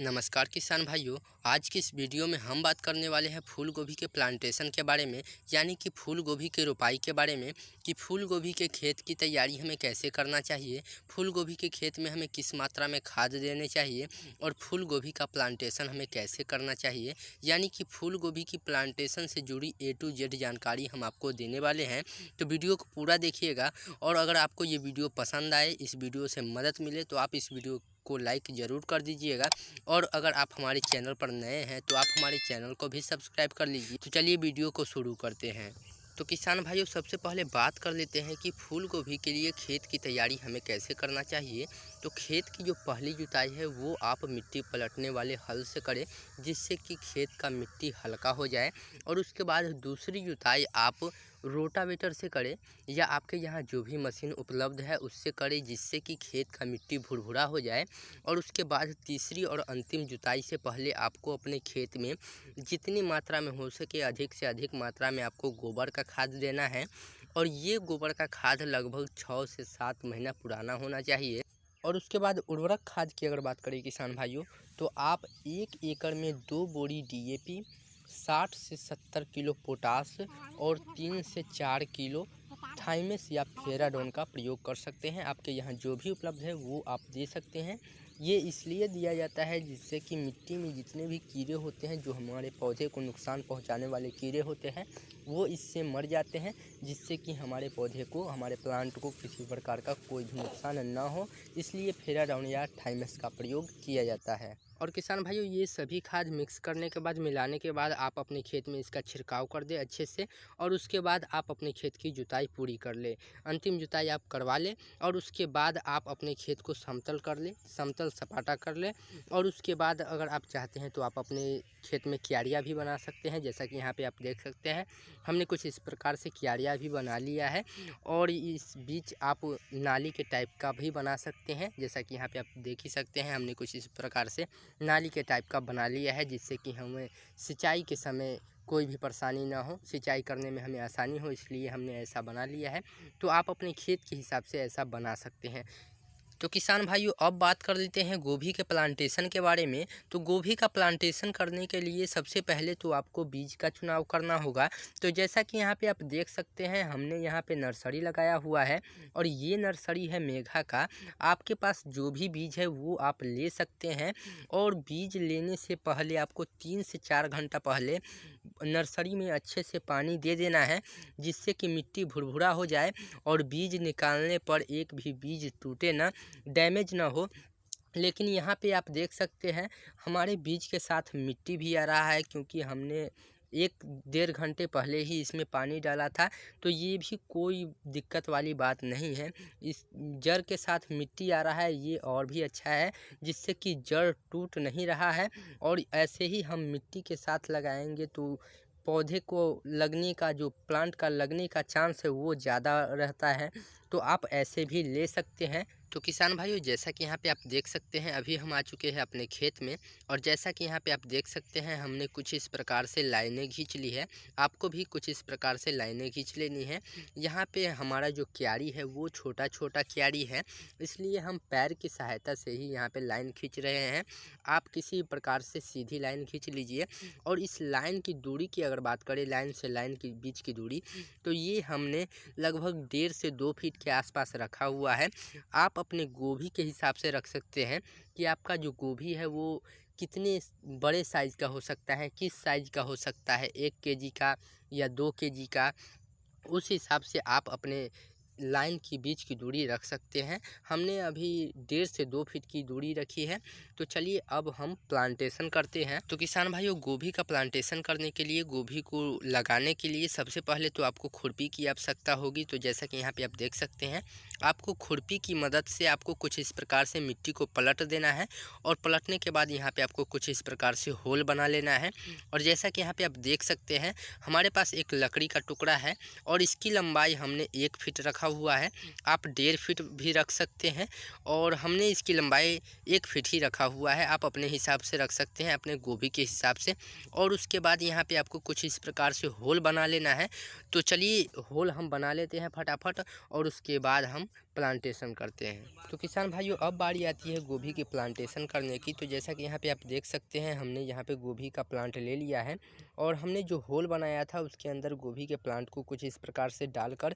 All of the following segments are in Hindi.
नमस्कार किसान भाइयों। आज की इस वीडियो में हम बात करने वाले हैं फूल गोभी के प्लांटेशन के बारे में, यानी कि फूल गोभी के रोपाई के बारे में कि फूल गोभी के खेत की तैयारी हमें कैसे करना चाहिए, फूल गोभी के खेत में हमें किस मात्रा में खाद देने चाहिए और फूल गोभी का प्लांटेशन हमें कैसे करना चाहिए। यानी कि फूल गोभी की प्लांटेशन से जुड़ी A to Z जानकारी हम आपको देने वाले हैं। तो वीडियो को पूरा देखिएगा और अगर आपको ये वीडियो पसंद आए, इस वीडियो से मदद मिले तो आप इस वीडियो को लाइक ज़रूर कर दीजिएगा। और अगर आप हमारे चैनल पर नए हैं तो आप हमारे चैनल को भी सब्सक्राइब कर लीजिए। तो चलिए वीडियो को शुरू करते हैं। तो किसान भाइयों, सबसे पहले बात कर लेते हैं कि फूल गोभी के लिए खेत की तैयारी हमें कैसे करना चाहिए। तो खेत की जो पहली जुताई है वो आप मिट्टी पलटने वाले हल से करें, जिससे कि खेत का मिट्टी हल्का हो जाए। और उसके बाद दूसरी जुताई आप रोटावेटर से करें या आपके यहाँ जो भी मशीन उपलब्ध है उससे करें, जिससे कि खेत का मिट्टी भुरभुरा हो जाए। और उसके बाद तीसरी और अंतिम जुताई से पहले आपको अपने खेत में जितनी मात्रा में हो सके अधिक से अधिक मात्रा में आपको गोबर का खाद देना है। और ये गोबर का खाद लगभग 6 से 7 महीना पुराना होना चाहिए। और उसके बाद उर्वरक खाद की अगर बात करें किसान भाइयों, तो आप 1 एकड़ में 2 बोरी DAP, 60 से 70 किलो पोटास और 3 से 4 किलो थाइमेस या फेराडोन का प्रयोग कर सकते हैं। आपके यहाँ जो भी उपलब्ध है वो आप दे सकते हैं। ये इसलिए दिया जाता है जिससे कि मिट्टी में जितने भी कीड़े होते हैं, जो हमारे पौधे को नुकसान पहुंचाने वाले कीड़े होते हैं, वो इससे मर जाते हैं, जिससे कि हमारे पौधे को, हमारे प्लांट को किसी प्रकार का कोई भी नुकसान ना हो। इसलिए फेराडाउन या थाइमेस का प्रयोग किया जाता है। और किसान भाइयों, ये सभी खाद मिक्स करने के बाद, मिलाने के बाद आप अपने खेत में इसका छिड़काव कर दें अच्छे से। और उसके बाद आप अपने खेत की जुताई पूरी कर लें, अंतिम जुताई आप करवा लें। और उसके बाद आप अपने खेत को समतल कर लें, समतल सपाटा कर लें। और उसके बाद अगर आप चाहते हैं तो आप अपने खेत में क्यारियाँ भी बना सकते हैं। जैसा कि यहाँ पे आप देख सकते हैं, हमने कुछ इस प्रकार से क्यारियाँ भी बना लिया है। और इस बीच आप नाली के टाइप का भी बना सकते हैं। जैसा कि यहाँ पे आप देख ही सकते हैं, हमने कुछ इस प्रकार से नाली के टाइप का बना लिया है, जिससे कि हमें सिंचाई के समय कोई भी परेशानी ना हो, सिंचाई करने में हमें आसानी हो, इसलिए हमने ऐसा बना लिया है। तो आप अपने खेत के हिसाब से ऐसा बना सकते हैं। तो किसान भाइयों, अब बात कर लेते हैं गोभी के प्लांटेशन के बारे में। तो गोभी का प्लांटेशन करने के लिए सबसे पहले तो आपको बीज का चुनाव करना होगा। तो जैसा कि यहाँ पे आप देख सकते हैं, हमने यहाँ पे नर्सरी लगाया हुआ है और ये नर्सरी है मेघा का। आपके पास जो भी बीज है वो आप ले सकते हैं। और बीज लेने से पहले आपको 3 से 4 घंटा पहले नर्सरी में अच्छे से पानी दे देना है, जिससे कि मिट्टी भुरभुरा हो जाए और बीज निकालने पर एक भी बीज टूटे ना, डैमेज ना हो। लेकिन यहाँ पे आप देख सकते हैं, हमारे बीज के साथ मिट्टी भी आ रहा है, क्योंकि हमने 1 डेढ़ घंटे पहले ही इसमें पानी डाला था। तो ये भी कोई दिक्कत वाली बात नहीं है। इस जड़ के साथ मिट्टी आ रहा है, ये और भी अच्छा है, जिससे कि जड़ टूट नहीं रहा है। और ऐसे ही हम मिट्टी के साथ लगाएंगे तो पौधे को लगने का, जो प्लांट का लगने का चांस है वो ज़्यादा रहता है। तो आप ऐसे भी ले सकते हैं। तो किसान भाइयों, जैसा कि यहाँ पे आप देख सकते हैं, अभी हम आ चुके हैं अपने खेत में। और जैसा कि यहाँ पे आप देख सकते हैं, हमने कुछ इस प्रकार से लाइनें खींच ली है। आपको भी कुछ इस प्रकार से लाइनें खींच लेनी है। यहाँ पे हमारा जो क्यारी है वो छोटा छोटा क्यारी है, इसलिए हम पैर की सहायता से ही यहाँ पे लाइन खींच रहे हैं। आप किसी प्रकार से सीधी लाइन खींच लीजिए। और इस लाइन की दूरी की अगर बात करें, लाइन से लाइन के बीच की दूरी, तो ये हमने लगभग 1.5 से 2 फीट के आसपास रखा हुआ है। आप अपने गोभी के हिसाब से रख सकते हैं कि आपका जो गोभी है वो कितने बड़े साइज़ का हो सकता है, किस साइज़ का हो सकता है, 1 केजी का या 2 केजी का। उस हिसाब से आप अपने लाइन की बीच की दूरी रख सकते हैं। हमने अभी 1.5 से 2 फीट की दूरी रखी है। तो चलिए अब हम प्लांटेशन करते हैं। तो किसान भाइयों, गोभी का प्लांटेशन करने के लिए, गोभी को लगाने के लिए सबसे पहले तो आपको खुरपी की आवश्यकता होगी। तो जैसा कि यहाँ पे आप देख सकते हैं, आपको खुरपी की मदद से आपको कुछ इस प्रकार से मिट्टी को पलट देना है। और पलटने के बाद यहाँ पे आपको कुछ इस प्रकार से होल बना लेना है। और जैसा कि यहाँ पे आप देख सकते हैं, हमारे पास एक लकड़ी का टुकड़ा है और इसकी लंबाई हमने 1 फीट रखा हुआ है, आप 1.5 फीट भी रख सकते हैं और हमने इसकी लंबाई 1 फीट ही रखा हुआ है। आप अपने हिसाब से रख सकते हैं, अपने गोभी के हिसाब से। और उसके बाद यहाँ पे आपको कुछ इस प्रकार से होल बना लेना है। तो चलिए होल हम बना लेते हैं फटाफट और उसके बाद हम प्लांटेशन करते हैं। तो किसान भाइयों, अब बारी आती है गोभी के प्लांटेशन करने की। तो जैसा कि यहाँ पे आप देख सकते हैं, हमने यहाँ पे गोभी का प्लांट ले लिया है और हमने जो होल बनाया था उसके अंदर गोभी के प्लांट को कुछ इस प्रकार से डालकर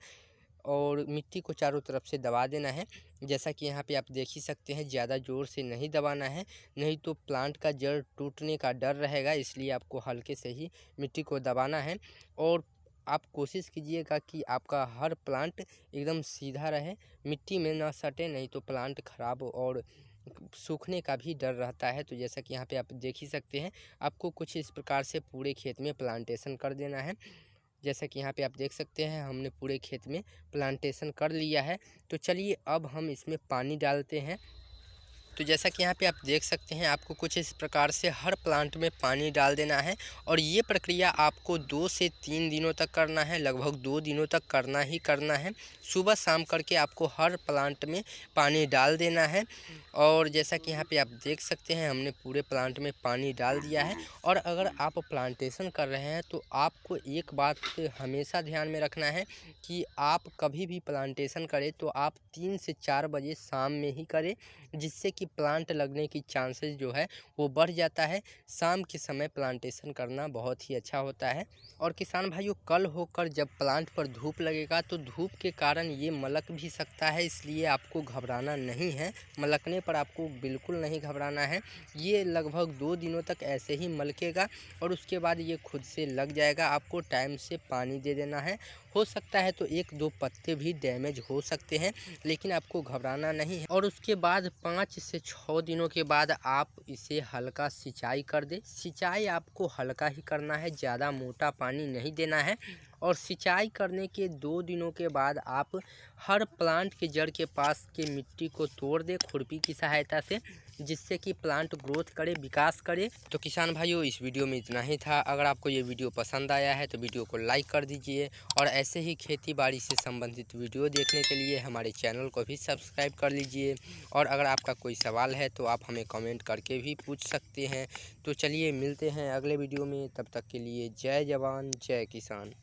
और मिट्टी को चारों तरफ से दबा देना है। जैसा कि यहाँ पे आप देख ही सकते हैं, ज़्यादा ज़ोर से नहीं दबाना है, नहीं तो प्लांट का जड़ टूटने का डर रहेगा, इसलिए आपको हल्के से ही मिट्टी को दबाना है। और आप कोशिश कीजिएगा कि आपका हर प्लांट एकदम सीधा रहे, मिट्टी में ना सटे, नहीं तो प्लांट ख़राब और सूखने का भी डर रहता है। तो जैसा कि यहाँ पे आप देख ही सकते हैं, आपको कुछ इस प्रकार से पूरे खेत में प्लांटेशन कर देना है। जैसा कि यहाँ पे आप देख सकते हैं, हमने पूरे खेत में प्लांटेशन कर लिया है। तो चलिए अब हम इसमें पानी डालते हैं। तो जैसा कि यहाँ पे आप देख सकते हैं, आपको कुछ इस प्रकार से हर प्लांट में पानी डाल देना है और ये प्रक्रिया आपको 2 से 3 दिनों तक करना है, लगभग 2 दिनों तक करना ही करना है। सुबह शाम करके आपको हर प्लांट में पानी डाल देना है। और जैसा कि यहाँ पे आप देख सकते हैं, हमने पूरे प्लांट में पानी डाल दिया है। और अगर आप प्लांटेशन कर रहे हैं तो आपको एक बात हमेशा ध्यान में रखना है कि आप कभी भी प्लांटेशन करें तो आप 3 से 4 बजे शाम में ही करें, जिससे कि प्लांट लगने की चांसेस जो है वो बढ़ जाता है। शाम के समय प्लांटेशन करना बहुत ही अच्छा होता है। और किसान भाइयों, कल होकर जब प्लांट पर धूप लगेगा तो धूप के कारण ये मलक भी सकता है, इसलिए आपको घबराना नहीं है। मलकने पर आपको बिल्कुल नहीं घबराना है। ये लगभग 2 दिनों तक ऐसे ही मलकेगा और उसके बाद ये खुद से लग जाएगा। आपको टाइम से पानी दे देना है। हो सकता है तो 1-2 पत्ते भी डैमेज हो सकते हैं, लेकिन आपको घबराना नहीं है। और उसके बाद 5 से 6 दिनों के बाद आप इसे हल्का सिंचाई कर दें। सिंचाई आपको हल्का ही करना है, ज़्यादा मोटा पानी नहीं देना है। और सिंचाई करने के 2 दिनों के बाद आप हर प्लांट के जड़ के पास के मिट्टी को तोड़ दें खुरपी की सहायता से, जिससे कि प्लांट ग्रोथ करे, विकास करे। तो किसान भाइयों, इस वीडियो में इतना ही था। अगर आपको ये वीडियो पसंद आया है तो वीडियो को लाइक कर दीजिए और ऐसे ही खेती बाड़ी से संबंधित वीडियो देखने के लिए हमारे चैनल को भी सब्सक्राइब कर लीजिए। और अगर आपका कोई सवाल है तो आप हमें कमेंट करके भी पूछ सकते हैं। तो चलिए मिलते हैं अगले वीडियो में, तब तक के लिए जय जवान जय किसान।